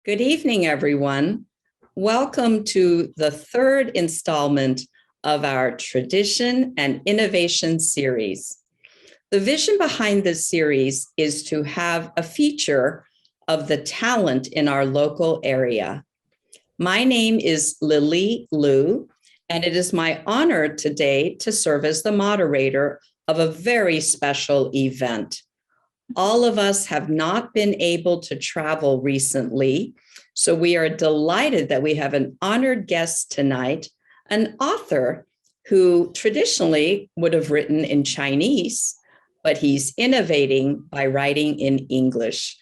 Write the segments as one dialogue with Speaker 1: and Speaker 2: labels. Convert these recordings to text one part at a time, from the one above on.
Speaker 1: Good evening, everyone. Welcome to the third installment of our Tradition and Innovation series. The vision behind this series is to have a feature of the talent in our local area. My name is Lily Liu, and it is my honor today to serve as the moderator of a very special event. All of us have not been able to travel recently, so we are delighted that we have an honored guest tonight, an author who traditionally would have written in Chinese, but he's innovating by writing in English.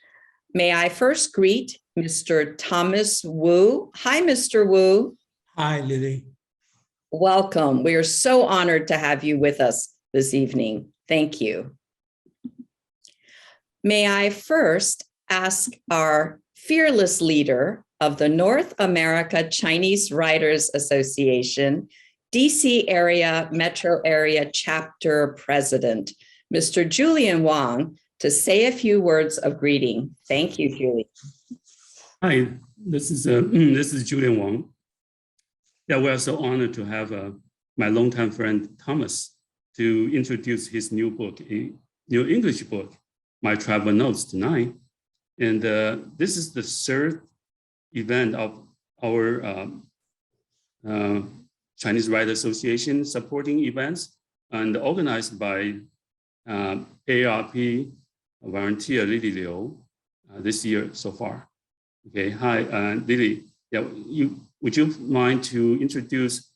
Speaker 1: May I first greet Mr. Thomas Wu. Hi, Mr. Wu.
Speaker 2: Hi, Lily.
Speaker 1: Welcome. We are so honored to have you with us this evening. Thank you. May I first ask our fearless leader of the North America Chinese Writers Association, DC area, Metro area chapter president, Mr. Julian Wang, to say a few words of greeting. Thank you, Julian.
Speaker 3: Hi, this is Julian Wang. Yeah, we are so honored to have my longtime friend Thomas to introduce his new book, a new English book, My Travel Notes, tonight. And this is the third event of our Chinese Writers Association supporting events and organized by AARP volunteer Lily Liu this year so far. Okay, hi, Lily. Yeah, would you mind to introduce,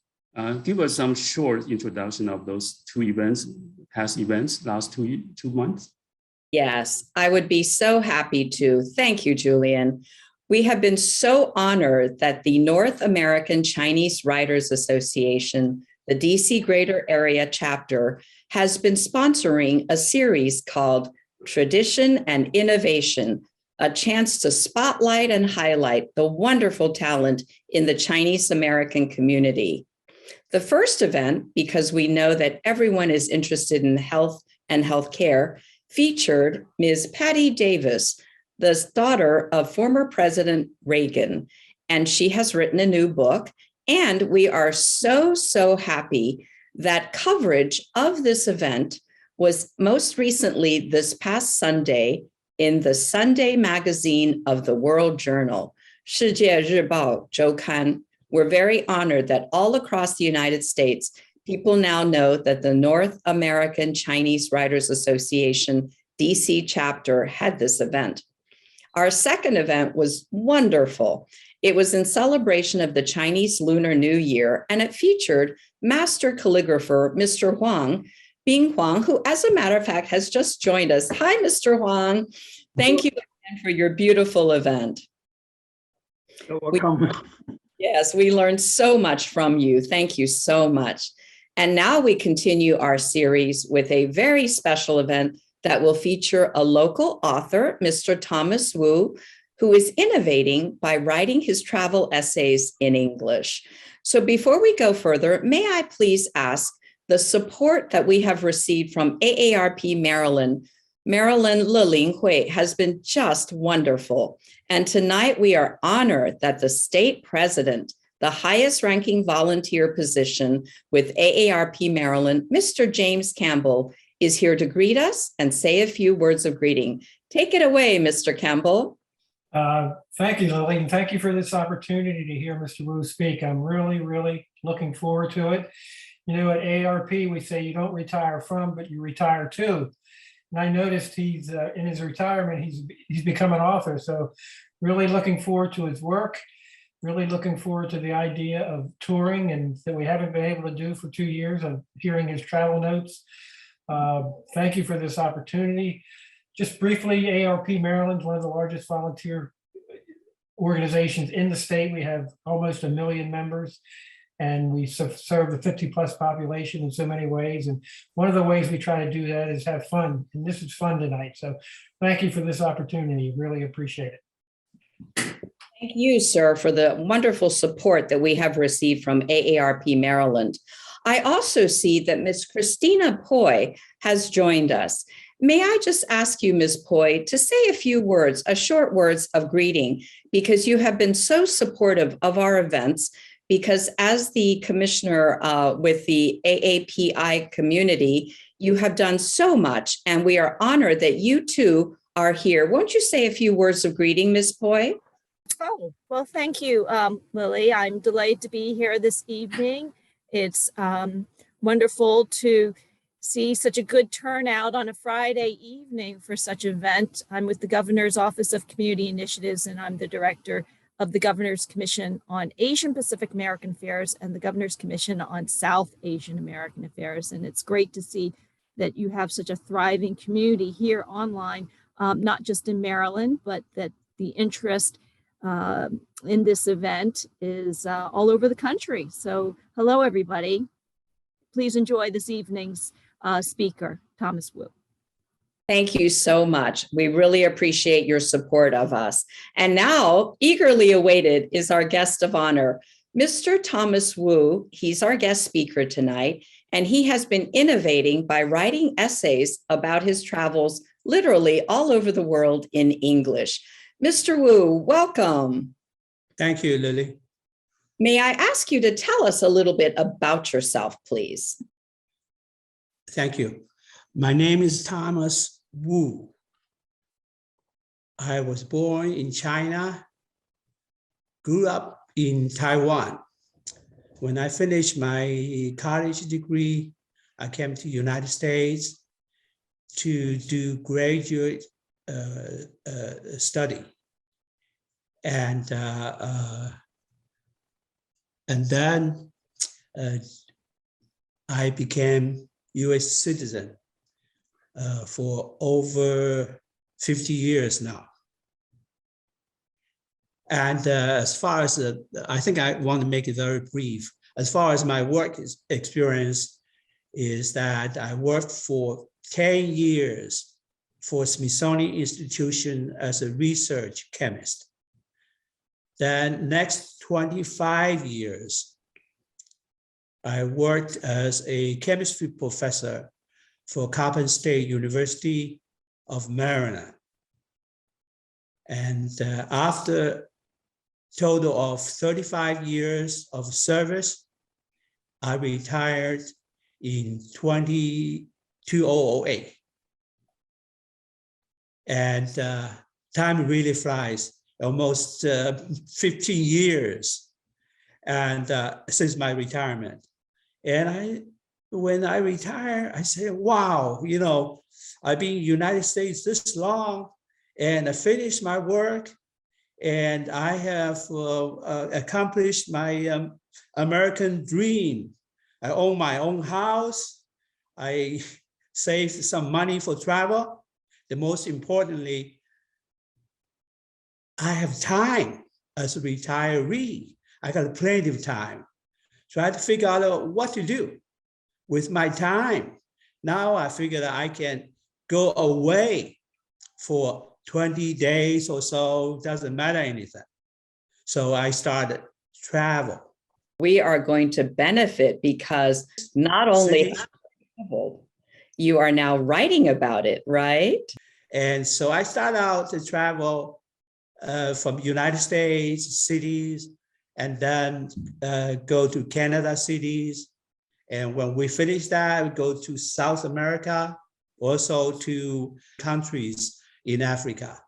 Speaker 3: give us some short introduction of those two events, past events, last two months?
Speaker 1: Yes, I would be so happy to. Thank you, Julian. We have been so honored that the North American Chinese Writers Association, the DC Greater Area chapter, has been sponsoring a series called Tradition and Innovation, a chance to spotlight and highlight the wonderful talent in the Chinese American community. The first event, because we know that everyone is interested in health and healthcare, featured Ms. Patty Davis, the daughter of former President Reagan, and she has written a new book. And we are so happy that coverage of this event was most recently this past Sunday in the Sunday magazine of the World Journal, 世界日报周刊. We're very honored that all across the United States, people now know that the North American Chinese Writers Association DC chapter had this event. Our second event was wonderful. It was in celebration of the Chinese Lunar New Year, and it featured master calligrapher, Mr. Bing Huang, who, as a matter of fact, has just joined us. Hi, Mr. Huang. Thank you again for your beautiful event.
Speaker 2: You're welcome.
Speaker 1: Yes, we learned so much from you. Thank you so much. And now we continue our series with a very special event that will feature a local author, Mr. Thomas Wu, who is innovating by writing his travel essays in English. So before we go further, may I please ask the support that we have received from AARP Maryland. Marilyn Lilinghui has been just wonderful. And tonight we are honored that the state president, the highest ranking volunteer position with AARP Maryland, Mr. James Campbell, is here to greet us and say a few words of greeting. Take it away, Mr. Campbell.
Speaker 4: Thank you, Lily, and thank you for this opportunity to hear Mr. Wu speak. I'm really looking forward to it. You know, at AARP, we say you don't retire from, but you retire to. And I noticed he's in his retirement, he's become an author. So really looking forward to his work, really looking forward to the idea of touring, and that we haven't been able to do for 2 years, of hearing his travel notes. Thank you for this opportunity. Just briefly, AARP Maryland is one of the largest volunteer organizations in the state. We have almost 1 million members, and we serve the 50+ population in so many ways. And one of the ways we try to do that is have fun. And this is fun tonight. So thank you for this opportunity. Really appreciate it.
Speaker 1: Thank you, sir, for the wonderful support that we have received from AARP Maryland. I also see that Ms. Christina Poi has joined us. May I just ask you, Ms. Poi, to say a few words, a short words of greeting, because you have been so supportive of our events, because as the commissioner with the AAPI community, you have done so much, and we are honored that you too are here. Won't you say a few words of greeting, Ms. Poi?
Speaker 5: Oh, well, thank you, Lily. I'm delighted to be here this evening. It's wonderful to see such a good turnout on a Friday evening for such an event. I'm with the Governor's Office of Community Initiatives, and I'm the director of the Governor's Commission on Asian Pacific American Affairs and the Governor's Commission on South Asian American Affairs. And it's great to see that you have such a thriving community here online, not just in Maryland, but that the interest in this event is all over the country. So hello, everybody. Please enjoy this evening's speaker, Thomas Wu.
Speaker 1: Thank you so much. We really appreciate your support of us. And now, eagerly awaited is our guest of honor, Mr. Thomas Wu. He's our guest speaker tonight, and he has been innovating by writing essays about his travels literally all over the world in English. Mr. Wu, welcome.
Speaker 2: Thank you, Lily.
Speaker 1: May I ask you to tell us a little bit about yourself, please?
Speaker 2: Thank you. My name is Thomas Wu. I was born in China, grew up in Taiwan. When I finished my college degree, I came to the United States to do graduate study. And then I became US citizen for over 50 years now. And as far as, I think I want to make it very brief. As far as my work experience is that I worked for 10 years for Smithsonian Institution as a research chemist. Then next 25 years, I worked as a chemistry professor for Coppin State University of Maryland. And after total of 35 years of service, I retired in 2008. And time really flies, almost 15 years and since my retirement. And when I retire, I say, wow, you know, I've been in the United States this long and I finished my work and I have accomplished my American dream. I own my own house. I saved some money for travel. The most importantly, I have time as a retiree. I got plenty of time. So I had to figure out what to do with my time. Now I figured that I can go away for 20 days or so, doesn't matter anything. So I started travel.
Speaker 1: We are going to benefit because not only travel, you are now writing about it, right?
Speaker 2: And so I started out to travel from United States cities and then go to Canada cities. And when we finish that, we go to South America, also to countries in Africa.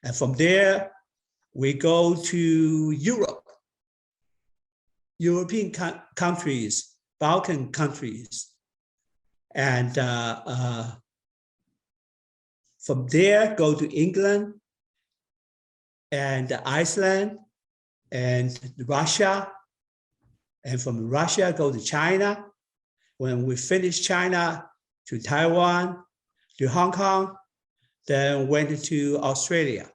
Speaker 2: And from there, we go to Europe, European countries, Balkan countries. And from there, go to England and Iceland and Russia. And from Russia, go to China. When we finish China, to Taiwan, to Hong Kong, then went to Australia.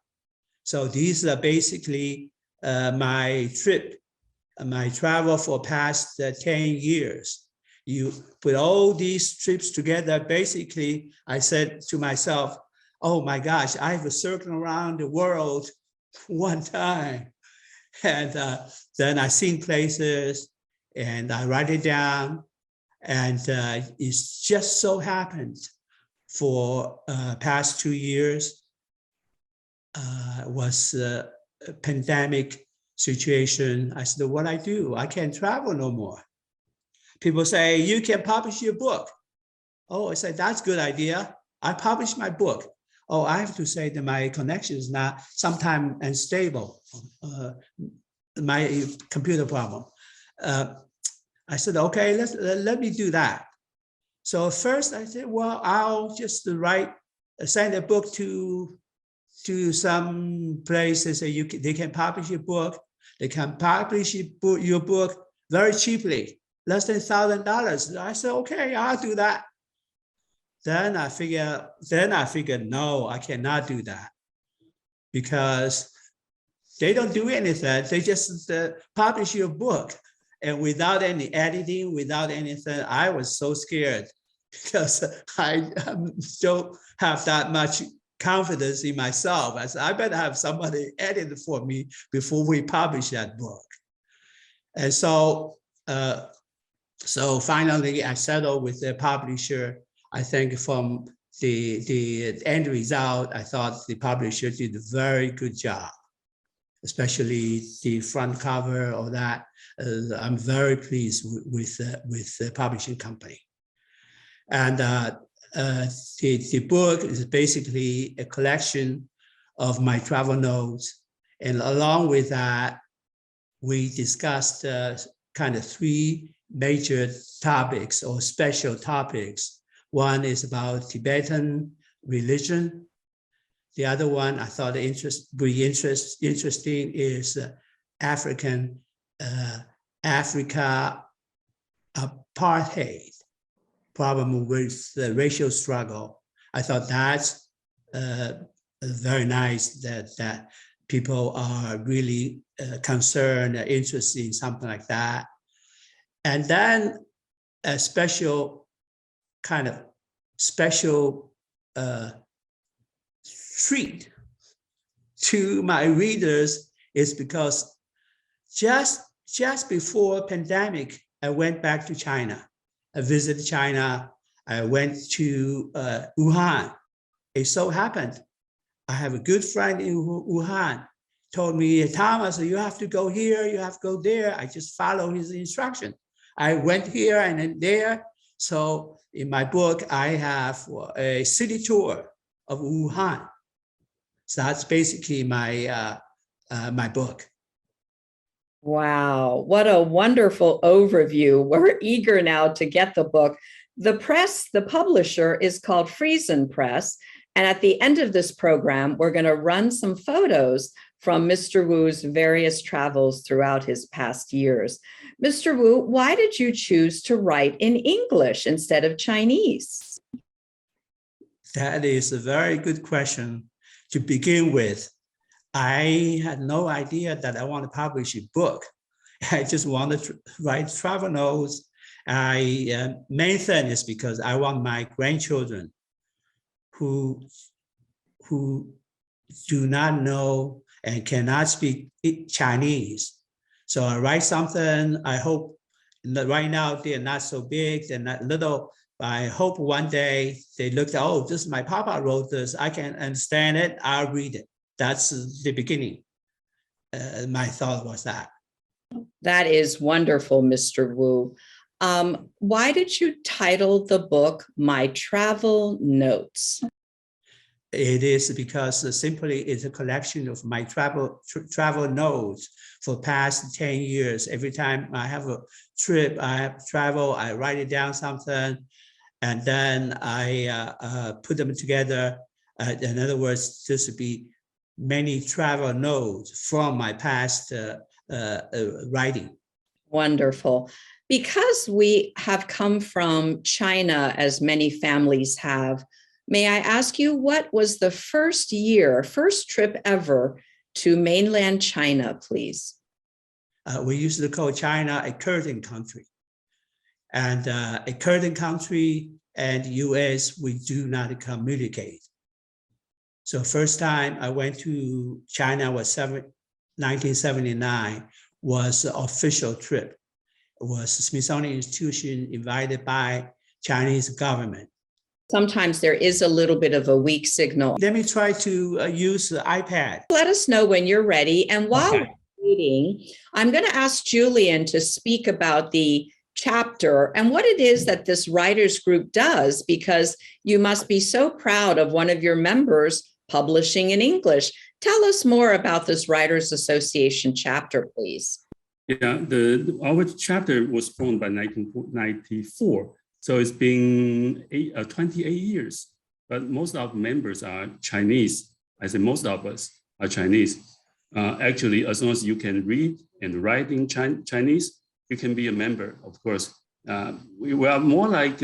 Speaker 2: So these are basically my trip, my travel for past 10 years. You put all these trips together, basically, I said to myself, oh my gosh, I've circled around the world one time. And then I seen places and I write it down. And it's just so happened for past 2 years was a pandemic situation. I said, what I do? I can't travel no more. People say, you can publish your book. Oh, I said, that's a good idea. I published my book. Oh, I have to say that my connection is not sometimes unstable. My computer problem. I said, okay, let me do that. So first I said, well, I'll just send a book to some places that they can publish your book. They can publish your book very cheaply, less than $1,000. I said, okay, I'll do that. Then I figured, no, I cannot do that because they don't do anything. They just publish your book. And without any editing, without anything, I was so scared because I don't have that much confidence in myself. I said, I better have somebody edit it for me before we publish that book. And so, so finally I settled with the publisher. I think from the end result, I thought the publisher did a very good job, especially the front cover of that. I'm very pleased with the publishing company. And the book is basically a collection of my travel notes. And along with that, we discussed kind of 3 major topics or special topics. One is about Tibetan religion. The other one I thought interesting is Africa apartheid, problem with the racial struggle. I thought that's very nice that people are really concerned, interested in something like that. And then a special treat to my readers is because just before pandemic, I went back to China. I visited China. I went to Wuhan. It so happened, I have a good friend in Wuhan, told me, Thomas, you have to go here, you have to go there. I just follow his instruction. I went here and then there. So in my book, I have a city tour of Wuhan. So that's basically my my book.
Speaker 1: Wow, what a wonderful overview. We're eager now to get the book. The publisher is called Friesen Press. And at the end of this program, we're going to run some photos from Mr. Wu's various travels throughout his past years. Mr. Wu, why did you choose to write in English instead of Chinese?
Speaker 2: That is a very good question. To begin with, I had no idea that I want to publish a book. I just wanted to write travel notes. Main thing is because I want my grandchildren who do not know and cannot speak Chinese. So I write something. I hope right now they're not so big, they're not little. I hope one day they look at, oh, this my papa wrote this. I can understand it. I'll read it. That's the beginning. My thought was that.
Speaker 1: That is wonderful, Mr. Wu. Why did you title the book My Travel Notes?
Speaker 2: It is because simply it's a collection of my travel notes for past 10 years. Every time I have a trip, I have travel, I write it down something, and then I put them together. In other words, this would be many travel notes from my past writing.
Speaker 1: Wonderful. Because we have come from China, as many families have, may I ask you, what was the first trip ever to mainland China, please?
Speaker 2: We used to call China a curtain country. And a curtain country and US, we do not communicate. So first time I went to China was 1979, was an official trip. It was the Smithsonian Institution invited by Chinese government.
Speaker 1: Sometimes there is a little bit of a weak signal.
Speaker 2: Let me try to use the iPad.
Speaker 1: Let us know when you're ready. And while
Speaker 2: Okay.
Speaker 1: we're waiting, I'm going to ask Julian to speak about the chapter and what it is that this writers group does, because you must be so proud of one of your members publishing in English. Tell us more about this Writers Association chapter, please.
Speaker 3: Yeah, our chapter was formed by 1994. So it's been 28 years, but most of members are Chinese. I say most of us are Chinese. Actually, as long as you can read and write in Chinese, you can be a member, of course. We are more like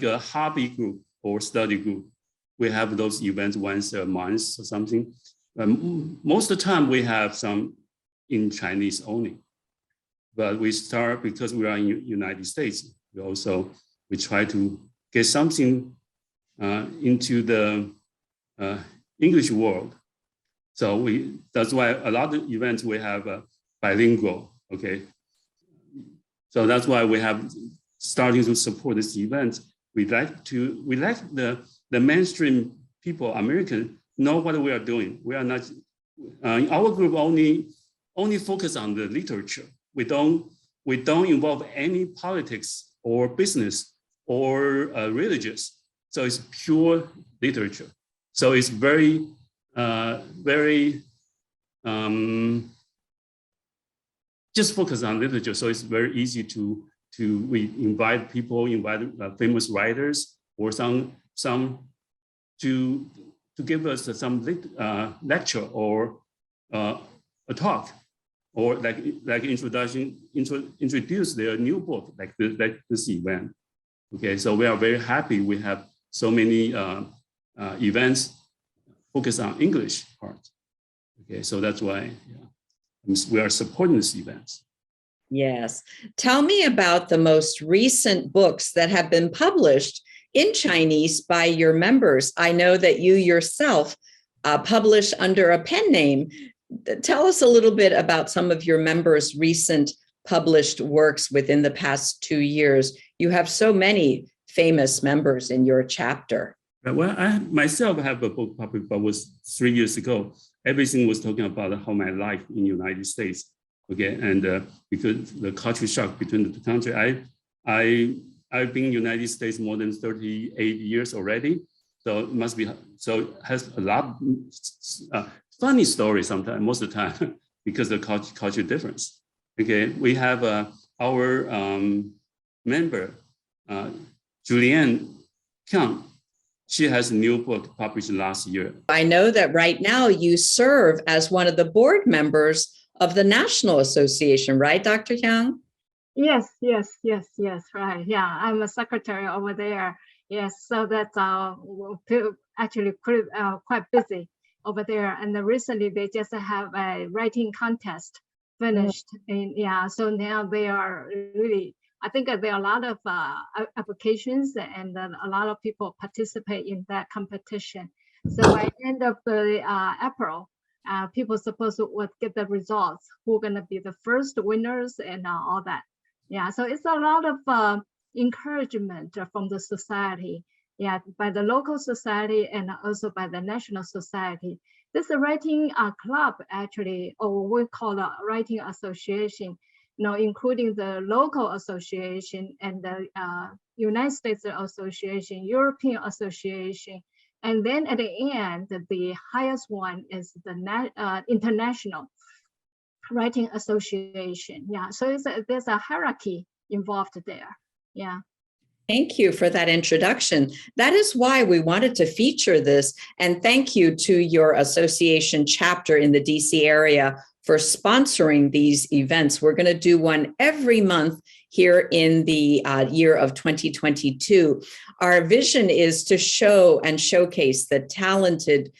Speaker 3: a hobby group or study group. We have those events once a month or something. Most of the time we have some in Chinese only. But we start because we are in United States. We try to get something into the English world. So that's why a lot of events we have bilingual. Okay, so that's why we have starting to support this event. We like the mainstream people, American, know what we are doing. We are not our group only focus on the literature. We don't involve any politics or business or religious. So it's pure literature. So it's very just focus on literature. So it's very easy we invite famous writers or some to give us some lecture or a talk, or introduce their new book, like this event. Okay, so we are very happy we have so many events focused on English part. Okay, so that's why we are supporting this event.
Speaker 1: Yes. Tell me about the most recent books that have been published in Chinese by your members. I know that you yourself publish under a pen name. Tell us a little bit about some of your members' recent published works within the past 2 years. You have so many famous members in your chapter.
Speaker 3: Well, I myself have a book published, but was 3 years ago. Everything was talking about how my life in the United States. Okay, and because the culture shock between the two countries, I've been in the United States more than 38 years already. So it must be, so it has a lot funny stories sometimes, most of the time, because of the culture difference. Okay, we have our member, Julianne Kang. She has a new book published last year.
Speaker 1: I know that right now you serve as one of the board members of the National Association, right, Dr. Yang?
Speaker 6: Yes, right. Yeah, I'm a secretary over there. Yes, so that's actually quite busy over there. And recently they just have a writing contest finished. And yeah, so now they are really, I think that there are a lot of applications and a lot of people participate in that competition. So by end of the April, people supposed to get the results, who are going to be the first winners and all that. Yeah, so it's a lot of encouragement from the society, yeah, by the local society and also by the national society. This is a writing club, actually, or we call a writing association, including the local association and the United States Association, European Association, and then at the end, the highest one is the International Writing Association. Yeah, so there's a hierarchy involved there. Yeah.
Speaker 1: Thank you for that introduction. That is why we wanted to feature this. And thank you to your association chapter in the DC area for sponsoring these events. We're going to do one every month here in the year of 2022. Our vision is to show and showcase the talented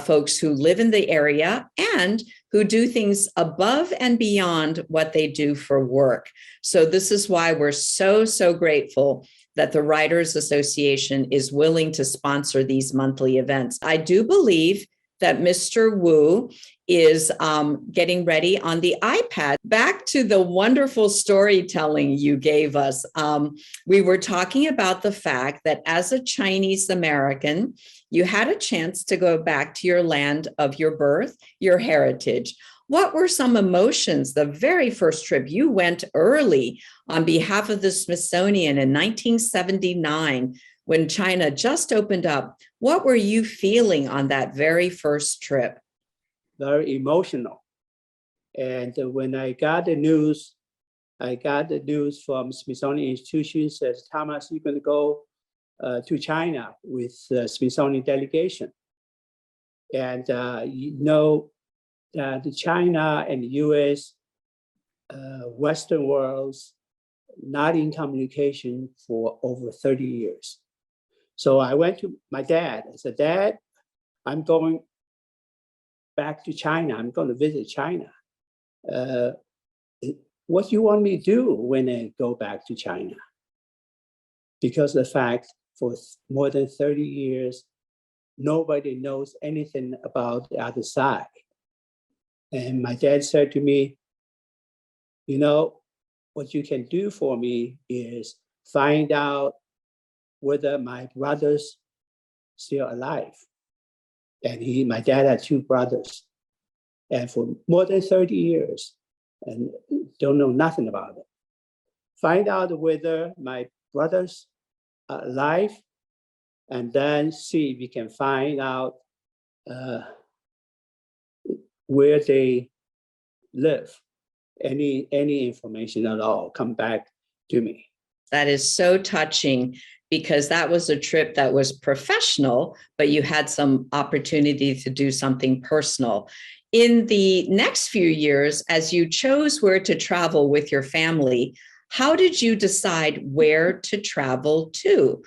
Speaker 1: folks who live in the area and who do things above and beyond what they do for work. So this is why we're so grateful that the Writers Association is willing to sponsor these monthly events. I do believe that Mr. Wu is getting ready on the iPad. Back to the wonderful storytelling you gave us. We were talking about the fact that as a Chinese American, you had a chance to go back to your land of your birth, your heritage. What were some emotions the very first trip? You went early on behalf of the Smithsonian in 1979 when China just opened up. What were you feeling on that very first trip?
Speaker 2: Very emotional. And when I got the news from Smithsonian Institution, says, Thomas, you're going to go to China with the Smithsonian delegation. And you know that China and the US, Western worlds, not in communication for over 30 years. So I went to my dad. I said, Dad, I'm going back to China. I'm going to visit China. What do you want me to do when I go back to China? Because of the fact for more than 30 years, nobody knows anything about the other side. And my dad said to me, you know, what you can do for me is find out whether my brother's still alive. And my dad had 2 brothers. And for more than 30 years, and don't know nothing about it. Find out whether my brothers are alive, and then see if we can find out where they live. Any information at all, come back to me.
Speaker 1: That is so touching, because that was a trip that was professional, but you had some opportunity to do something personal. In the next few years, as you chose where to travel with your family, how did you decide where to travel to?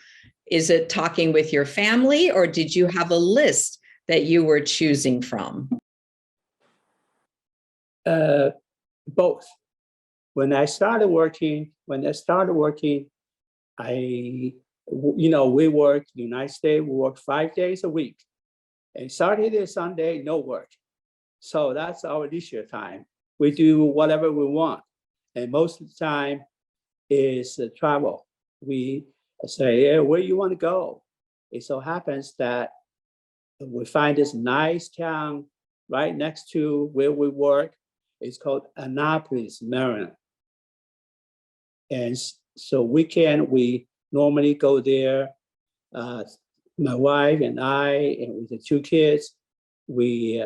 Speaker 1: Is it talking with your family, or did you have a list that you were choosing from?
Speaker 2: Both. When I started working, we worked, United States, we worked 5 days a week. And Saturday, Sunday, no work. So that's our leisure time. We do whatever we want. And most of the time is travel. We say, yeah, where you want to go? It so happens that we find this nice town right next to where we work. It's called Annapolis, Maryland. And so we normally go there. My wife and I, and with the 2 kids, we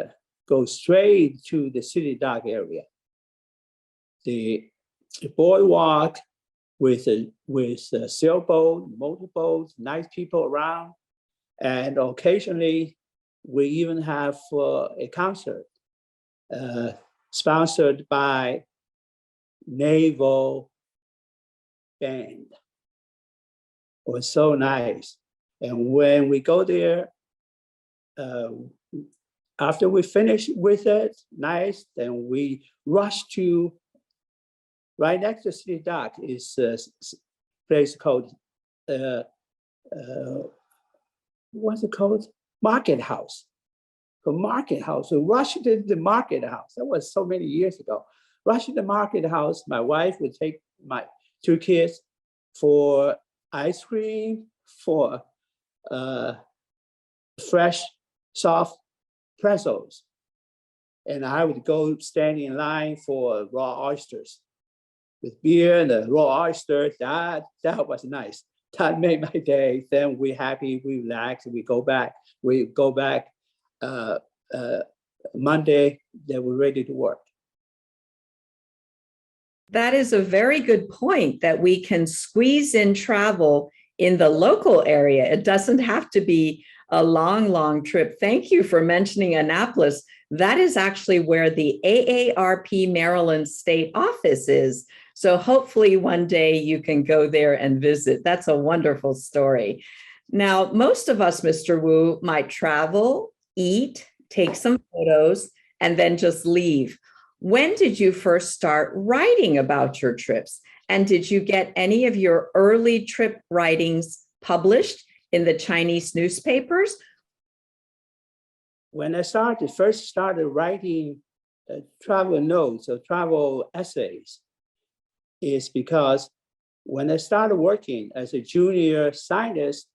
Speaker 2: go straight to the city dock area. The boardwalk with a sailboat, motorboats, nice people around. And occasionally, we even have a concert sponsored by Naval Band. It was so nice. And when we go there, after we finish with it, nice, then we rush to, right next to City Dock is a place called, what's it called? Market House. The Market House. We rushed to the Market House. That was so many years ago. Rushed to the Market House. My wife would take my 2 kids for ice cream, for fresh, soft pretzels. And I would go stand in line for raw oysters with beer and the raw oyster. That was nice. That made my day. Then we're happy, we relax, we go back. We go back Monday, then we're ready to work.
Speaker 1: That is a very good point, that we can squeeze in travel in the local area. It doesn't have to be a long, long trip. Thank you for mentioning Annapolis. That is actually where the AARP Maryland State Office is. So hopefully one day you can go there and visit. That's a wonderful story. Now, most of us, Mr. Wu, might travel, eat, take some photos, and then just leave. When did you first start writing about your trips? And did you get any of your early trip writings published in the Chinese newspapers?
Speaker 2: when I first started writing travel notes or travel essays, is because when I started working as a junior scientist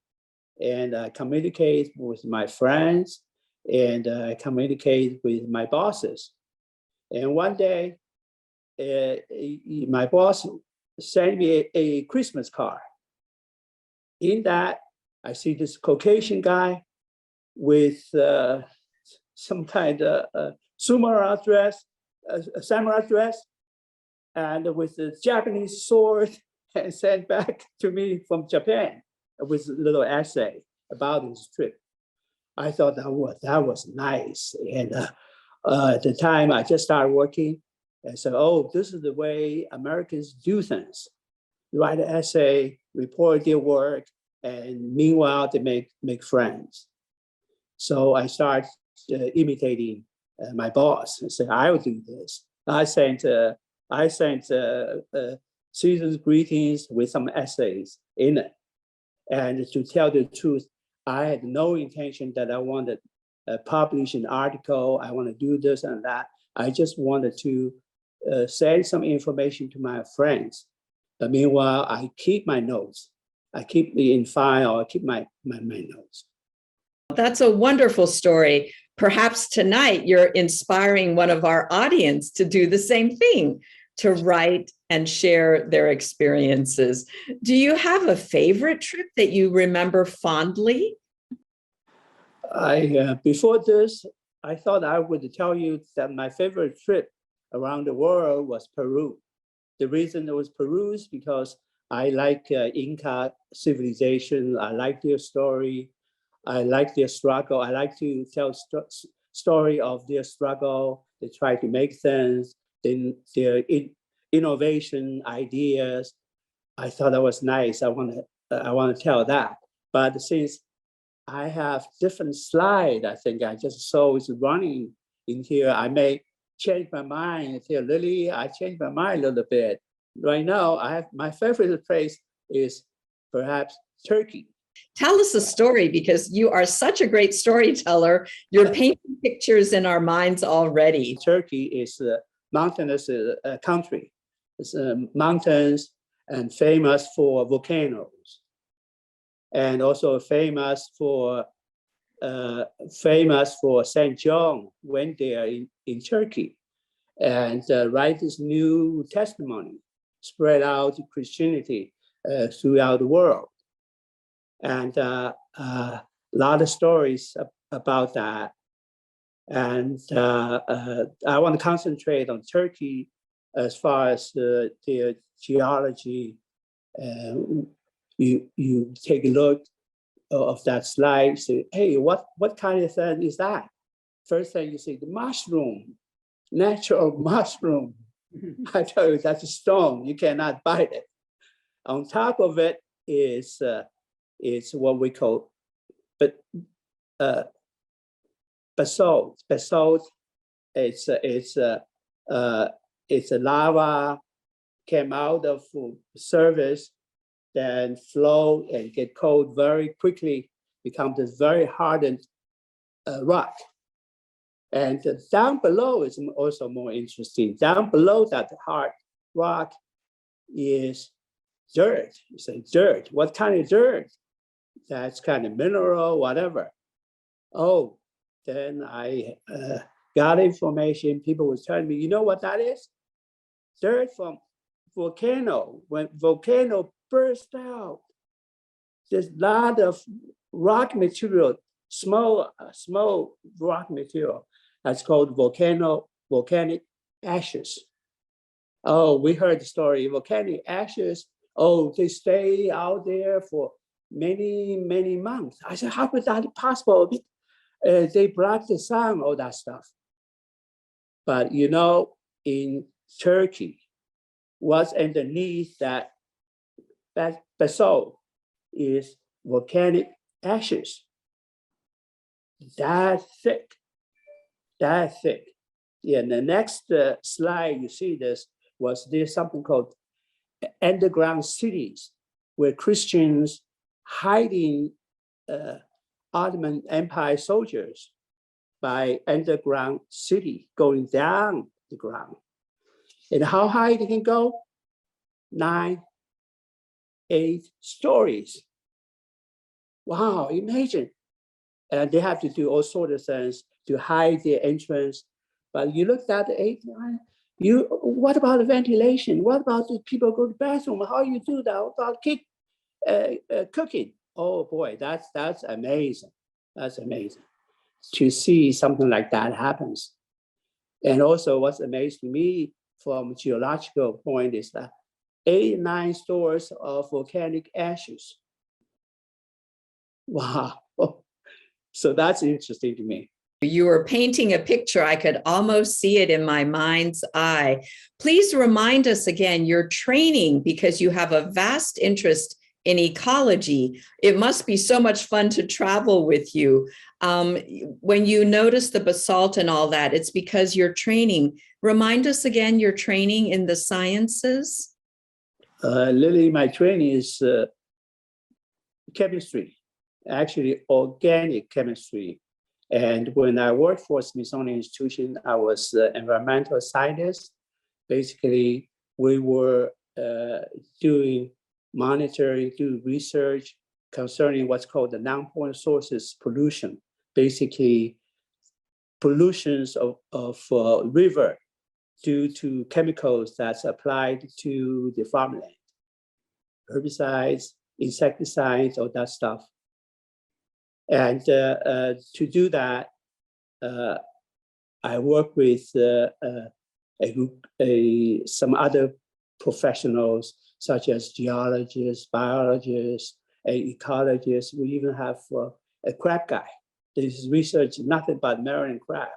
Speaker 2: and I communicate with my friends and I communicate with my bosses. And one day, my boss sent me a Christmas card. In that, I see this Caucasian guy with some kind of samurai dress, and with a Japanese sword, and sent back to me from Japan with a little essay about his trip. I thought that was nice. And at the time, I just started working. And said, oh, this is the way Americans do things. Write an essay, report their work, and meanwhile, they make friends. So I started imitating my boss and said, I will do this. I sent season's greetings with some essays in it. And to tell the truth, I had no intention that I wanted to publish an article. I want to do this and that. I just wanted to send some information to my friends. But meanwhile, I keep my notes. I keep me in file. I keep my notes.
Speaker 1: That's a wonderful story. Perhaps tonight you're inspiring one of our audience to do the same thing, to write and share their experiences. Do you have a favorite trip that you remember fondly?
Speaker 2: Before this, I thought I would tell you that my favorite trip around the world was Peru. The reason it was Peru is because I like Inca civilization. I like their story. I like their struggle. I like to tell story of their struggle. They try to make things, then their innovation ideas. I thought that was nice. I want to tell that. But since I have different slide, I think I just saw it's running in here. I may change my mind. Here, Lily, I changed my mind a little bit. Right now, my favorite place is perhaps Turkey.
Speaker 1: Tell us a story, because you are such a great storyteller. You're painting pictures in our minds already.
Speaker 2: Turkey is a mountainous country. It's mountains and famous for volcanoes, and also famous for St. John went there in Turkey and write this new testimony, spread out Christianity throughout the world. And a lot of stories about that. And I want to concentrate on Turkey as far as their geology. You take a look of that slide, say, hey, what kind of thing is that? First thing you see, the mushroom, natural mushroom. I tell you, that's a stone. You cannot bite it. On top of it is what we call basalt. Basalt, it's a lava came out of surface, then flow and get cold very quickly, become this very hardened rock. And down below is also more interesting. Down below that hard rock is dirt. You say dirt. What kind of dirt? That's kind of mineral, whatever. Oh, then I got information. People were telling me, you know what that is? Dirt from volcano. When volcano burst out, there's a lot of rock material, small rock material. That's called volcanic ashes. Oh, we heard the story. Volcanic ashes, oh, they stay out there for many, many months. I said, how could that be possible? They block the sun, all that stuff. But you know, in Turkey, what's underneath that basalt is volcanic ashes. That thick. Yeah, and the next slide, you see this, there's something called underground cities, where Christians hiding Ottoman Empire soldiers by underground city going down the ground. And how high they can go? 9, 8 stories. Wow, imagine. And they have to do all sorts of things to hide their entrance. But you look at the 8, 9, what about the ventilation? What about the people go to the bathroom? How you do that? What about cooking? Oh boy, that's amazing. That's amazing to see something like that happens. And also what's amazing to me from a geological point is that 8, 9 stores of volcanic ashes. Wow. So that's interesting to me.
Speaker 1: You were painting a picture. I could almost see it in my mind's eye. Please remind us again your training, because you have a vast interest in ecology. It must be so much fun to travel with you. When you notice the basalt and all that, it's because you're training. Remind us again your training in the sciences.
Speaker 2: Lily, my training is chemistry, actually organic chemistry. And when I worked for Smithsonian Institution, I was an environmental scientist. Basically, we were doing monitoring, doing research concerning what's called the non-point sources pollution. Basically, pollutions of river due to chemicals that's applied to the farmland, herbicides, insecticides, all that stuff. And to do that, I work with some other professionals, such as geologists, biologists, ecologists. We even have a crab guy. This research nothing but marine crab.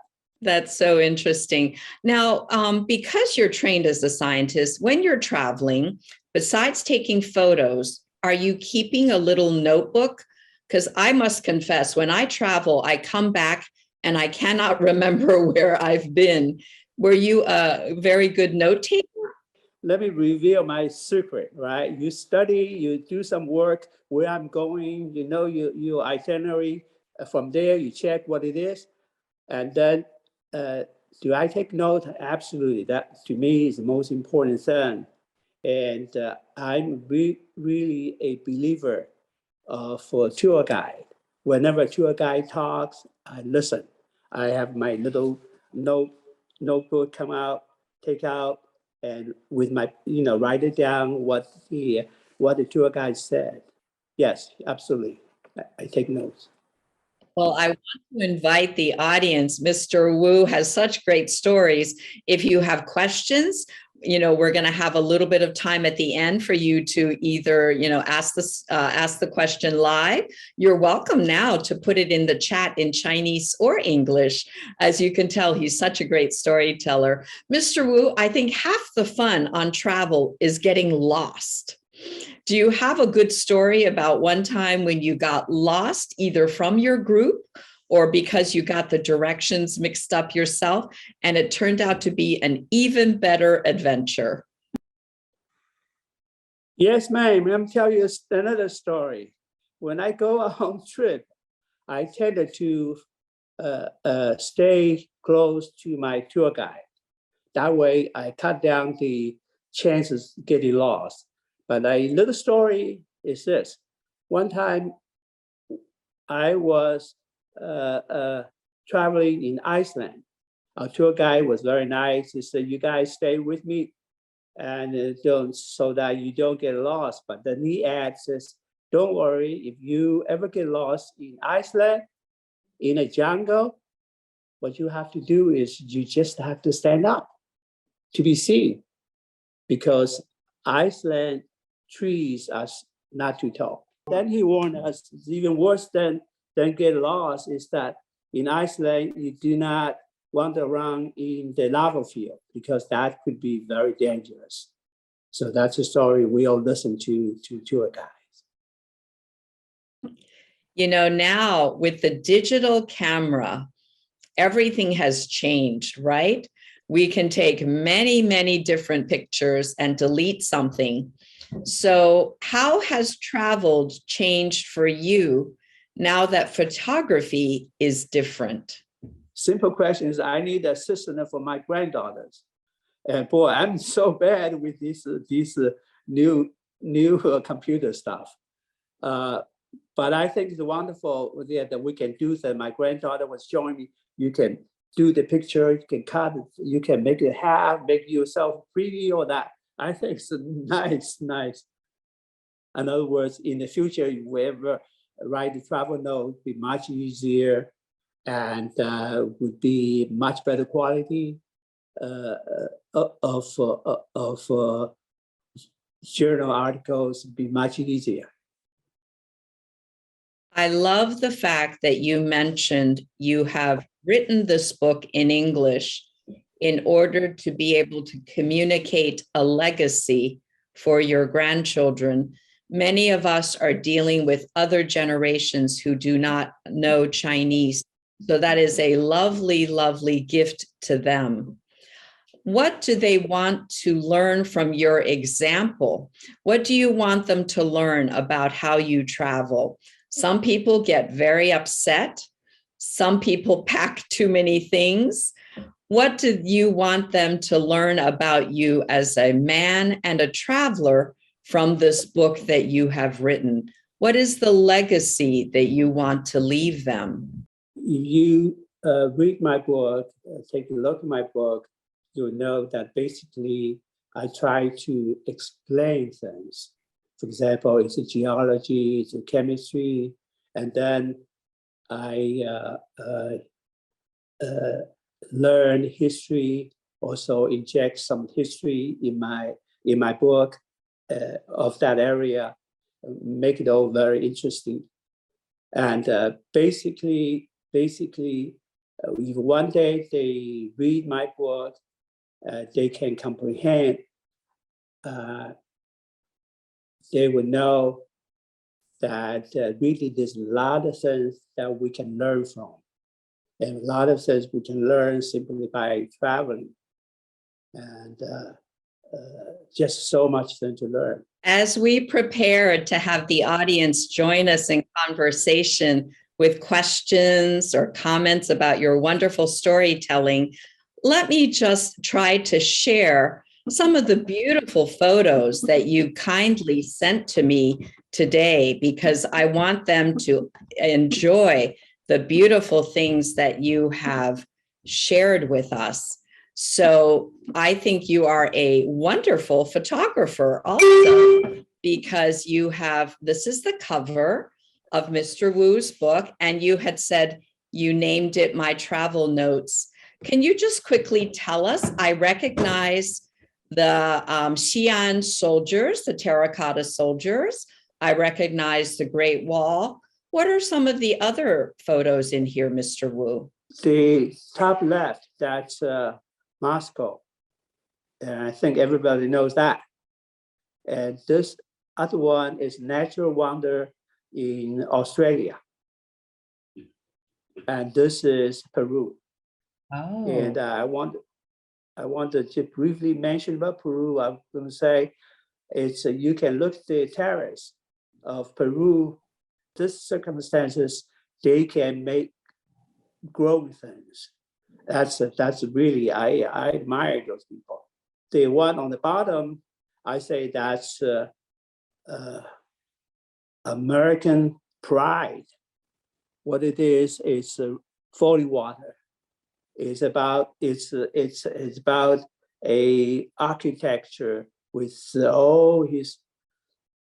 Speaker 1: That's so interesting. Now, because you're trained as a scientist, when you're traveling, besides taking photos, are you keeping a little notebook? Because I must confess, when I travel, I come back and I cannot remember where I've been. Were you a very good note taker?
Speaker 2: Let me reveal my secret, right? You study, you do some work, where I'm going, you know your itinerary. From there, you check what it is. And then, do I take note? Absolutely. That, to me, is the most important thing. And I'm really a believer for a tour guide. Whenever a tour guide talks, I listen. I have my little notebook come out, take out, and with my, write it down what the tour guide said. Yes, absolutely. I take notes.
Speaker 1: Well, I want to invite the audience. Mr. Wu has such great stories. If you have questions, we're going to have a little bit of time at the end for you to either, ask the question live. You're welcome now to put it in the chat in Chinese or English. As you can tell, he's such a great storyteller. Mr. Wu, I think half the fun on travel is getting lost. Do you have a good story about one time when you got lost, either from your group or because you got the directions mixed up yourself, and it turned out to be an even better adventure?
Speaker 2: Yes, ma'am. Let me tell you another story. When I go on trip, I tended to stay close to my tour guide. That way, I cut down the chances of getting lost. But a little story is this. One time, I was traveling in Iceland. Our tour guide was very nice. He said, "You guys stay with me, and so that you don't get lost." But then he says, "Don't worry. If you ever get lost in Iceland, in a jungle, what you have to do is you just have to stand up to be seen, because Iceland trees are not too tall." Then he warned us, it's even worse than get lost is that in Iceland, you do not wander around in the lava field, because that could be very dangerous. So that's a story we all listen to tour guides.
Speaker 1: Now with the digital camera, everything has changed, right? We can take many, many different pictures and delete something. So how has travel changed for you now that photography is different?
Speaker 2: simple question is, I need an assistant for my granddaughters. And boy, I'm so bad with this new computer stuff. But I think it's wonderful that we can do that. My granddaughter was showing me, you can do the picture, you can cut it, you can make it half, make yourself pretty or that. I think it's nice. In other words, in the future, if we ever write the travel note, would be much easier and would be much better quality of journal articles, be much easier.
Speaker 1: I love the fact that you mentioned you have written this book in English in order to be able to communicate a legacy for your grandchildren. Many of us are dealing with other generations who do not know Chinese. So that is a lovely, lovely gift to them. What do they want to learn from your example? What do you want them to learn about how you travel? Some people get very upset. Some people pack too many things. What do you want them to learn about you as a man and a traveler from this book that you have written? What is the legacy that you want to leave them?
Speaker 2: If you read my book, take a look at my book, you'll know that basically I try to explain things. For example, it's a geology, it's a chemistry, and then I learn history, also inject some history in my book of that area, make it all very interesting. And basically, if one day they read my book, they can comprehend. They will know that really there's a lot of things that we can learn from. And a lot of things we can learn simply by traveling. And just so much thing to learn.
Speaker 1: As we prepare to have the audience join us in conversation with questions or comments about your wonderful storytelling, let me just try to share some of the beautiful photos that you kindly sent to me today, because I want them to enjoy the beautiful things that you have shared with us. So I think you are a wonderful photographer also, because you have, this is the cover of Mr. Wu's book, and you had said you named it My Travel Notes. Can you just quickly tell us? I recognize the Xi'an soldiers, the terracotta soldiers. I recognize the Great Wall. What are some of the other photos in here, Mr. Wu?
Speaker 2: The top left, that's Moscow. And I think everybody knows that. And this other one is Natural Wonder in Australia. And this is Peru.
Speaker 1: Oh.
Speaker 2: And I want to briefly mention about Peru. I'm going to say it's you can look at the terrace of Peru. These circumstances, they can make growing things. That's really, I admire those people. The one on the bottom, I say that's American pride. What it is falling water. It's about a architecture with all his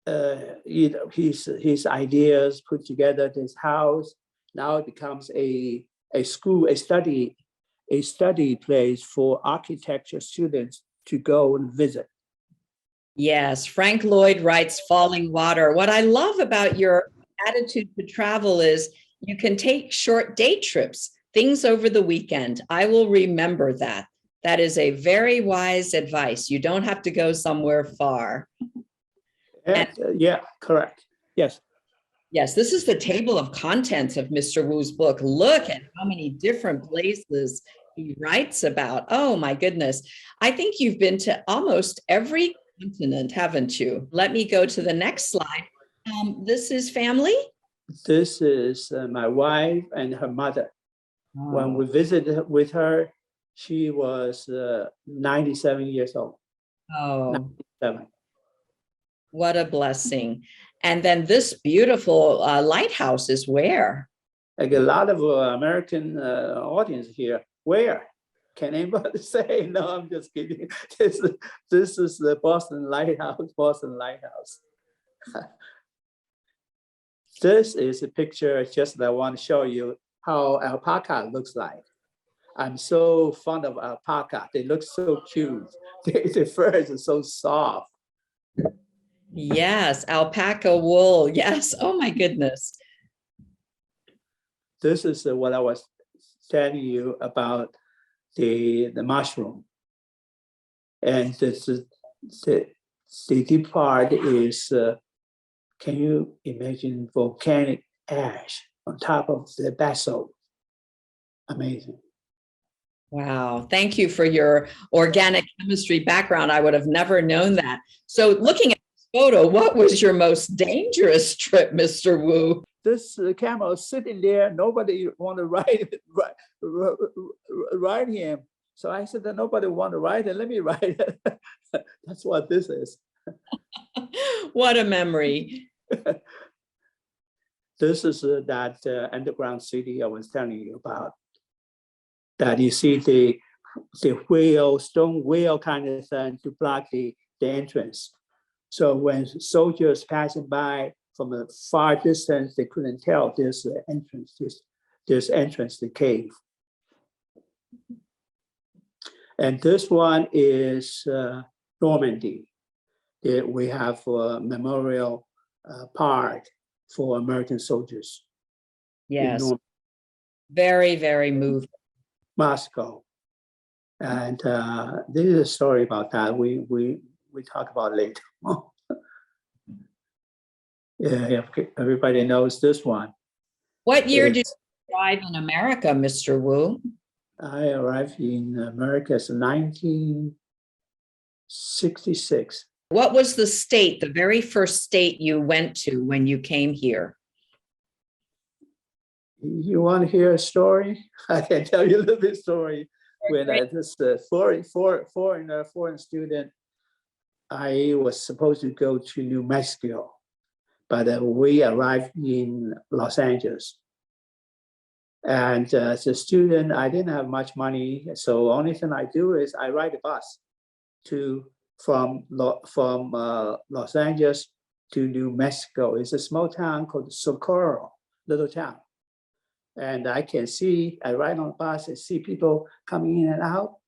Speaker 2: his ideas put together. This house now it becomes a school, a study place for architecture students to go and visit.
Speaker 1: Yes, Frank Lloyd writes Falling Water. What I love about your attitude to travel is you can take short day trips, things over the weekend. I will remember that. That is a very wise advice. You don't have to go somewhere far.
Speaker 2: And, yeah, correct. Yes.
Speaker 1: Yes, this is the table of contents of Mr. Wu's book. Look at how many different places he writes about. Oh my goodness. I think you've been to almost every continent, haven't you? Let me go to the next slide. This is family?
Speaker 2: This is my wife and her mother. When we visited with her, she was 97 years old.
Speaker 1: Oh,
Speaker 2: 7.
Speaker 1: what a blessing. And then this beautiful lighthouse is where?
Speaker 2: Like a lot of American audience here. Where? Can anybody say? No, I'm just kidding. This is the Boston Lighthouse, Boston Lighthouse. This is a picture just that I want to show you how alpaca looks like. I'm so fond of alpaca. They look so cute. The fur is so soft.
Speaker 1: Yes, alpaca wool. Yes. Oh my goodness.
Speaker 2: This is what I was telling you about the mushroom. And this is the deep part is, can you imagine volcanic ash on top of the basalt? Amazing.
Speaker 1: Wow. Thank you for your organic chemistry background. I would have never known that. So looking at this photo, what was your most dangerous trip, Mr. Wu?
Speaker 2: This camel is sitting there. Nobody want to ride him. So I said that nobody want to ride it. Let me ride it. That's what this is.
Speaker 1: What a memory.
Speaker 2: This is that underground city I was telling you about. That you see the wheel, stone wheel kind of thing to block the entrance. So when soldiers passing by from a far distance, they couldn't tell there's an entrance, there's entrance to the cave. And this one is Normandy. We have a memorial park for American soldiers.
Speaker 1: Yes. Very, very moving.
Speaker 2: Moscow. And this is a story about that. We talk about later. Yeah, everybody knows this one.
Speaker 1: What year did you arrive in America, Mr. Wu?
Speaker 2: I arrived in America in 1966.
Speaker 1: What was the state, the very first state you went to when you came here?
Speaker 2: You want to hear a story? I can tell you a little bit story. When this foreign student, I was supposed to go to New Mexico, but we arrived in Los Angeles. And as a student, I didn't have much money, so only thing I do is I ride a bus from Los Angeles to New Mexico. It's a small town called Socorro, little town. And I ride on the bus and see people coming in and out.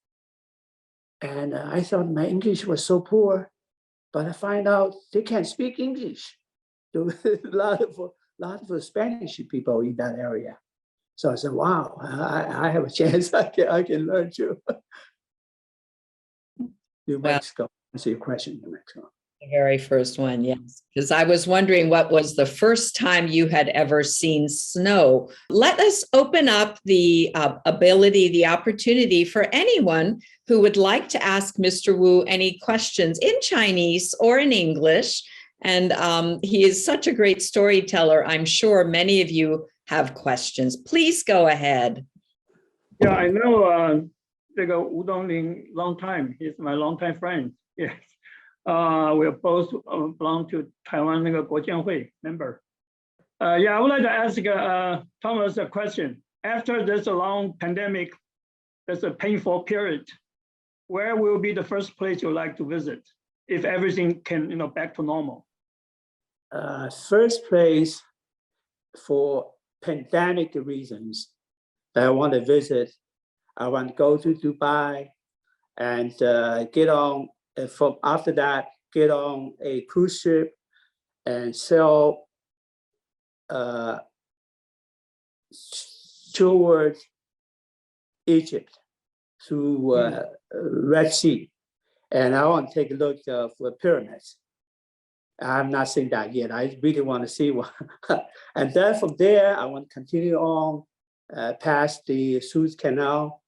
Speaker 2: And I thought my English was so poor, but I find out they can't speak English. There was a lot of Spanish people in that area. So I said, wow, I have a chance, I can learn too. New Mexico, answer your question, New Mexico.
Speaker 1: The very first one, yes. Because I was wondering what was the first time you had ever seen snow. Let us open up the opportunity for anyone who would like to ask Mr. Wu any questions in Chinese or in English. And he is such a great storyteller. I'm sure many of you have questions. Please go ahead.
Speaker 7: Yeah, I know Wu Dongling long time. He's my longtime friend. Yes. We both belong to Taiwan Guojianhui member. Yeah, I would like to ask Thomas a question. After this long pandemic, there's a painful period. Where will be the first place you'd like to visit if everything can, back to normal?
Speaker 2: First place for pandemic reasons that I want to visit, I want to go to Dubai and get on. From after that, get on a cruise ship and sail toward Egypt through Red Sea. And I want to take a look at the pyramids. I'm not seen that yet. I really want to see one. And then from there, I want to continue on past the Suez Canal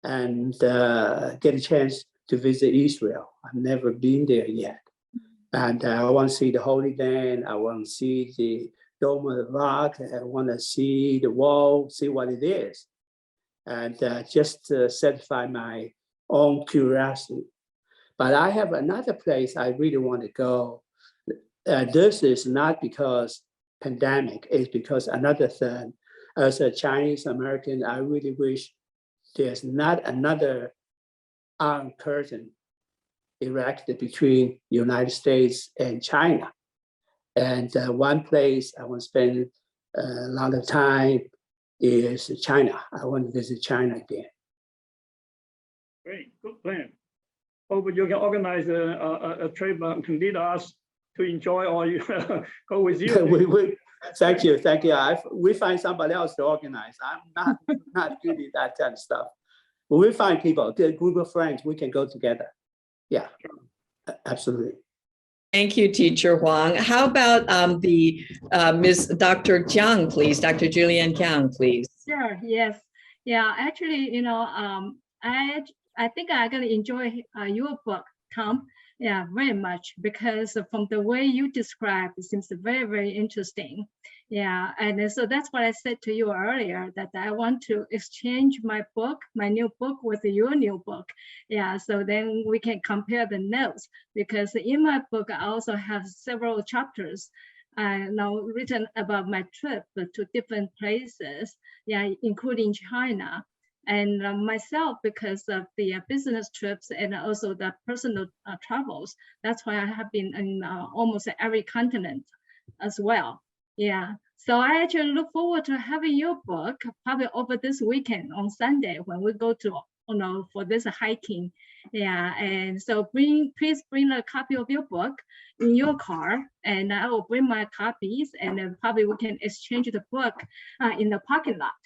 Speaker 2: and get a chance to visit Israel. I've never been there yet. And I want to see the Holy Land. I want to see Dome of the Rock. I want to see the wall, see what it is, and just to satisfy my own curiosity. But I have another place I really want to go. This is not because pandemic, it's because another thing. As a Chinese American, I really wish there's not another Iron Curtain erected between United States and China. And one place I want to spend a lot of time is China. I want to visit China again.
Speaker 7: Great, good plan. Hope you can organize a trip and can lead us to enjoy, or you go with you.
Speaker 2: Thank you. We find somebody else to organize. I'm not good at that kind of stuff. But we find people, a group of friends, we can go together. Yeah, absolutely.
Speaker 1: Thank you, Teacher Huang. How about Ms. Dr. Jiang, please? Dr. Julian Jiang, please.
Speaker 6: Sure. Yes. Yeah. Actually, I think I'm gonna enjoy your book, Tom. Yeah, very much, because from the way you describe, it seems very, very interesting. Yeah, and so that's what I said to you earlier, that I want to exchange my book, my new book, with your new book. Yeah, so then we can compare the notes, because in my book, I also have several chapters now written about my trip to different places, yeah, including China. And myself, because of the business trips and also the personal travels, that's why I have been in almost every continent as well. Yeah, so I actually look forward to having your book probably over this weekend on Sunday when we go to, for this hiking. Yeah, and so please bring a copy of your book in your car, and I will bring my copies, and then probably we can exchange the book in the parking lot.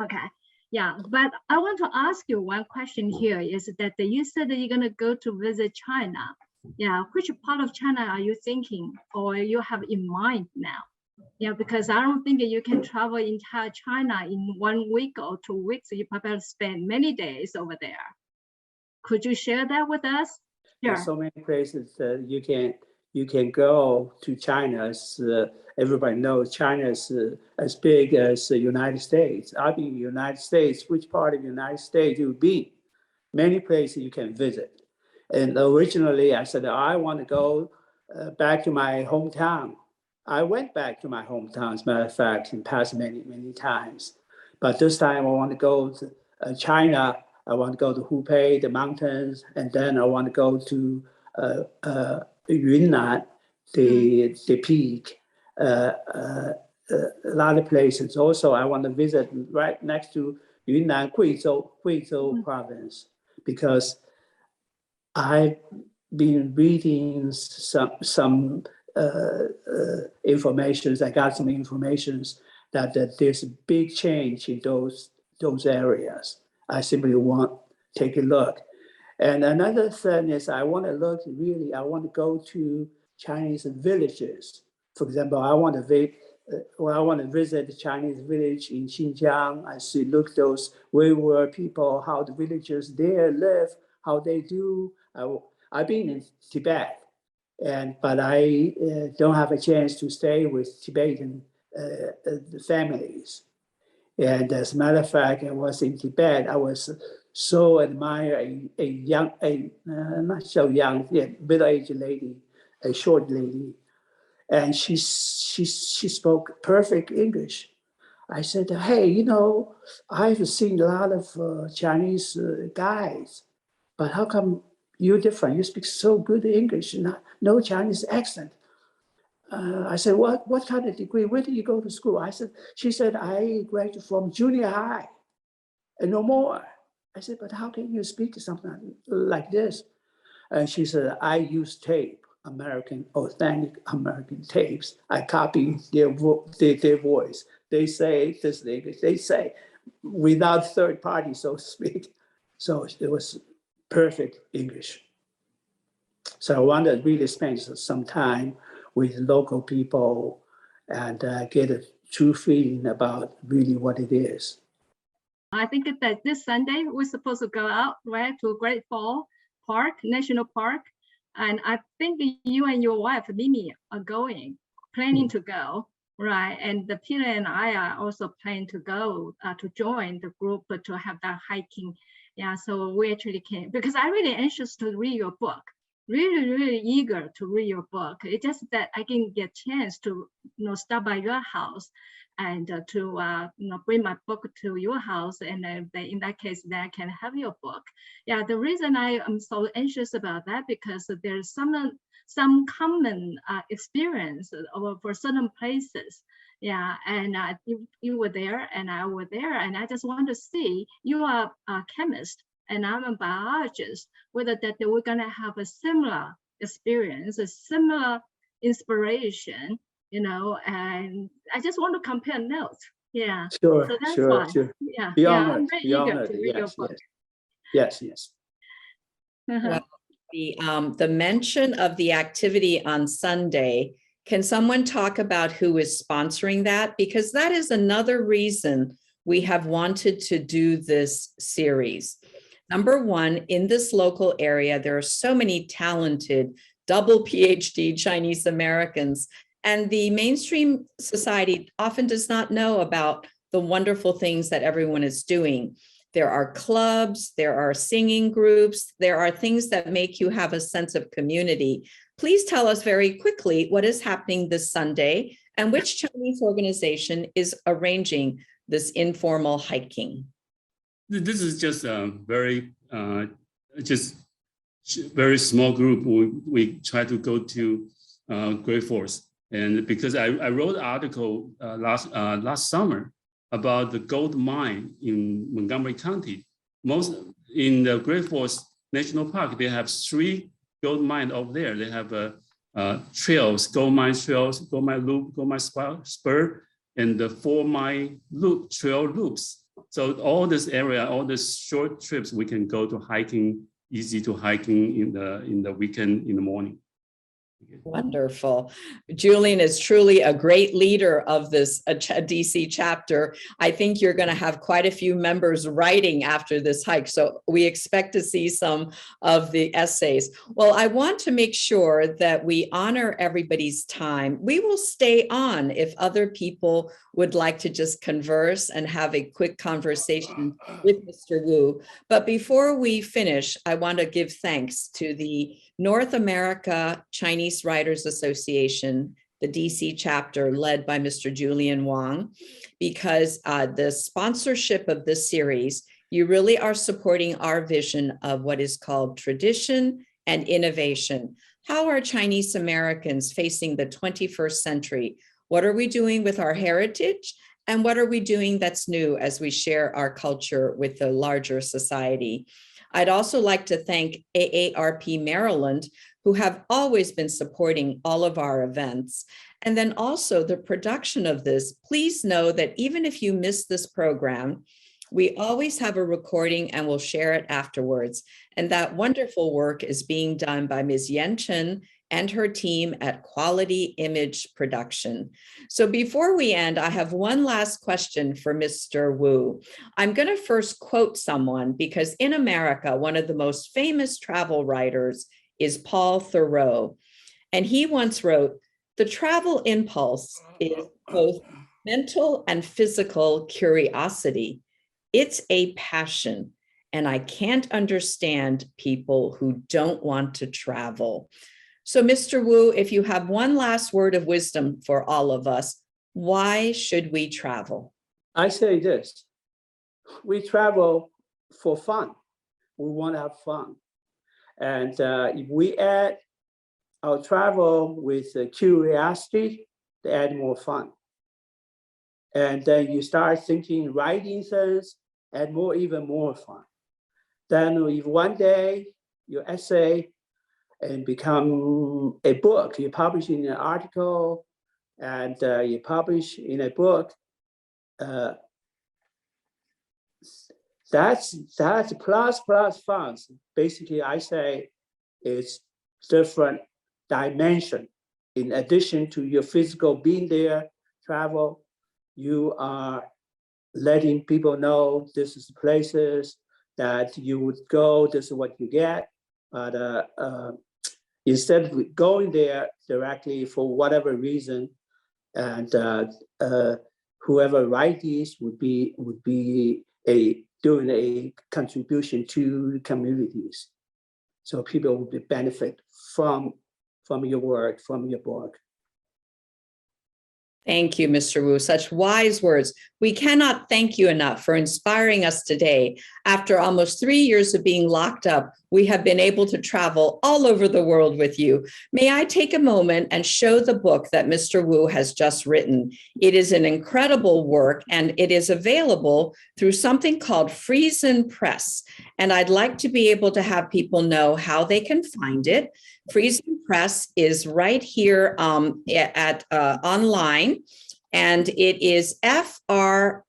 Speaker 6: Okay. Yeah, but I want to ask you one question here, is that you said that you're going to go to visit China. Yeah, which part of China are you thinking or you have in mind now? Yeah, because I don't think you can travel entire China in 1 week or 2 weeks. You probably spend many days over there. Could you share that with us? Sure.
Speaker 2: There's so many places that you can go to China. As everybody knows, China is as big as the United States. I've been in the United States. Which part of the United States you've been? Many places you can visit. And originally I said, I want to go back to my hometown. I went back to my hometown, as a matter of fact, in past many, many times. But this time I want to go to China. I want to go to Hubei, the mountains, and then I want to go to Yunnan, the peak, a lot of places. Also, I want to visit right next to Yunnan, Guizhou province, because I've been reading some information. I got some information that there's a big change in those areas. I simply want to take a look. And another thing is I want to go to Chinese villages. For example, I want to visit the Chinese village in Xinjiang. I see, look, those wayward people, how the villagers there live, how they do. I've been in Tibet, but I don't have a chance to stay with Tibetan families. And as a matter of fact, I was in Tibet. I was so admire not so young, middle-aged lady, a short lady, and she spoke perfect English. I said, hey, I've seen a lot of Chinese guys, but how come you're different? You speak so good English, no Chinese accent. I said, what kind of degree? Where did you go to school? She said, I graduated from junior high and no more. I said, but how can you speak something like this? And she said, I use tape, authentic American tapes. I copy their voice. They say this English, they say without third party, so to speak. So it was perfect English. So I want to really spend some time with local people and get a true feeling about really what it is.
Speaker 6: I think that this Sunday we're supposed to go out, right, to Great Fall Park, National Park. And I think you and your wife, Mimi, are going. planning to go, right? And the Peter and I are also planning to go to join the group to have that hiking. Yeah, so we actually came because I'm really anxious to read your book. Really eager to read your book. It's just that I didn't get a chance to, stop by your house and to bring my book to your house, and in that case, then I can have your book. Yeah, the reason I am so anxious about that because there's some common experience for certain places. Yeah, and you were there, and I were there, and I just want to see. You are a chemist, and I'm a biologist. Whether that we're gonna have a similar experience, a similar inspiration, and I just want to compare notes. Yeah.
Speaker 2: Sure,
Speaker 6: So that's
Speaker 2: sure,
Speaker 6: why.
Speaker 2: sure.
Speaker 6: Yeah.
Speaker 2: Be
Speaker 6: Yeah.
Speaker 2: honored,
Speaker 6: I'm very
Speaker 2: be
Speaker 6: eager
Speaker 2: honored.
Speaker 6: to read your
Speaker 2: Yes,
Speaker 6: book.
Speaker 2: yes, yes.
Speaker 1: Well, the mention of the activity on Sunday, can someone talk about who is sponsoring that? Because that is another reason we have wanted to do this series. Number one, in this local area, there are so many talented double PhD Chinese Americans, and the mainstream society often does not know about the wonderful things that everyone is doing. There are clubs, there are singing groups, there are things that make you have a sense of community. Please tell us very quickly what is happening this Sunday and which Chinese organization is arranging this informal hiking.
Speaker 3: This is just a very, very small group. We try to go to Great Falls, and because I wrote an article last summer about the gold mine in Montgomery County. In the Great Falls National Park, they have 3 gold mines over there. They have trails, gold mine trails, gold mine loop, gold mine spur, and the 4-mile trail loops. So all this area, all these short trips, we can go to hiking, easy to hiking in the weekend in the morning.
Speaker 1: Wonderful. Julian is truly a great leader of this DC chapter. I think you're going to have quite a few members writing after this hike. So we expect to see some of the essays. Well, I want to make sure that we honor everybody's time. We will stay on if other people would like to just converse and have a quick conversation with Mr. Wu. But before we finish, I want to give thanks to the North America Chinese Writers Association, the DC chapter led by Mr. Julian Wang, because the sponsorship of this series, you really are supporting our vision of what is called tradition and innovation. How are Chinese Americans facing the 21st century? What are we doing with our heritage? And what are we doing that's new as we share our culture with the larger society? I'd also like to thank AARP Maryland, who have always been supporting all of our events. And then also the production of this. Please know that even if you miss this program, we always have a recording and we'll share it afterwards. And that wonderful work is being done by Ms. Yen Chen and her team at Quality Image Production. So before we end, I have one last question for Mr. Wu. I'm going to first quote someone because in America, one of the most famous travel writers is Paul Theroux. And he once wrote, "The travel impulse is both mental and physical curiosity. It's a passion, and I can't understand people who don't want to travel." So Mr. Wu, if you have one last word of wisdom for all of us, why should we travel?
Speaker 2: I say this, we travel for fun. We want to have fun. And if we add our travel with curiosity, they add more fun. And then you start thinking, writing things, add even more fun. Then if one day your essay and become a book, you publish in an article and you publish in a book, that's plus funds. Basically, I say it's different dimension. In addition to your physical being there, travel, you are letting people know this is the places that you would go, this is what you get. But instead of going there directly for whatever reason, and whoever write this would be doing a contribution to the communities. So people will benefit from your work, from your book.
Speaker 1: Thank you, Mr. Wu. Such wise words. We cannot thank you enough for inspiring us today. After almost 3 years of being locked up, we have been able to travel all over the world with you. May I take a moment and show the book that Mr. Wu has just written? It is an incredible work, and it is available through something called Friesen Press. And I'd like to be able to have people know how they can find it. Friesen Press is right here at online, and it is Friesen,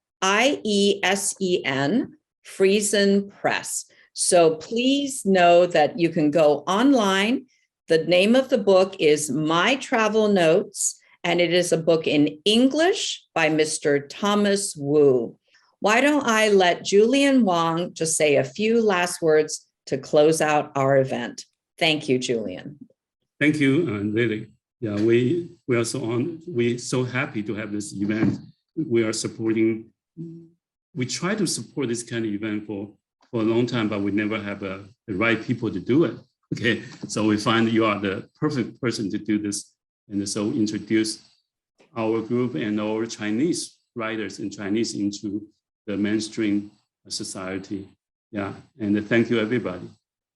Speaker 1: Friesen Press. So please know that you can go online. The name of the book is My Travel Notes, and it is a book in English by Mr. Thomas Wu. Why don't I let Julian Wang just say a few last words to close out our event? Thank you, Julian.
Speaker 3: Thank you, Lily. Yeah, we are we're so happy to have this event. We are supporting. We try to support this kind of event for a long time, but we never have the right people to do it. Okay, so we find you are the perfect person to do this, and so introduce our group and our Chinese writers in Chinese into the mainstream society. Yeah, and thank you, everybody.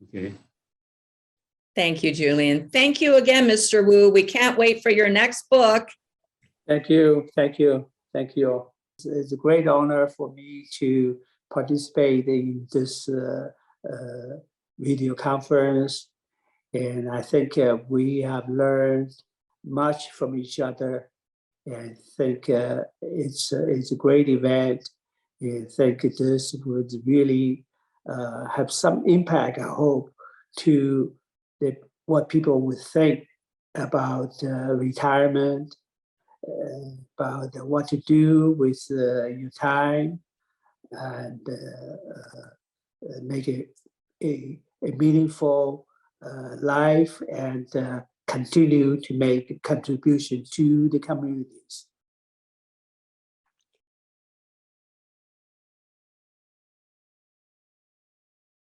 Speaker 3: Okay.
Speaker 1: Thank you, Julian. Thank you again, Mr. Wu. We can't wait for your next book.
Speaker 2: Thank you. Thank you. Thank you. It's a great honor for me to participate in this video conference. And I think we have learned much from each other. And I think it's a great event. And I think this would really have some impact, I hope, to what people would think about retirement, about what to do with your time, and make it a meaningful life, and continue to make a contribution to the community.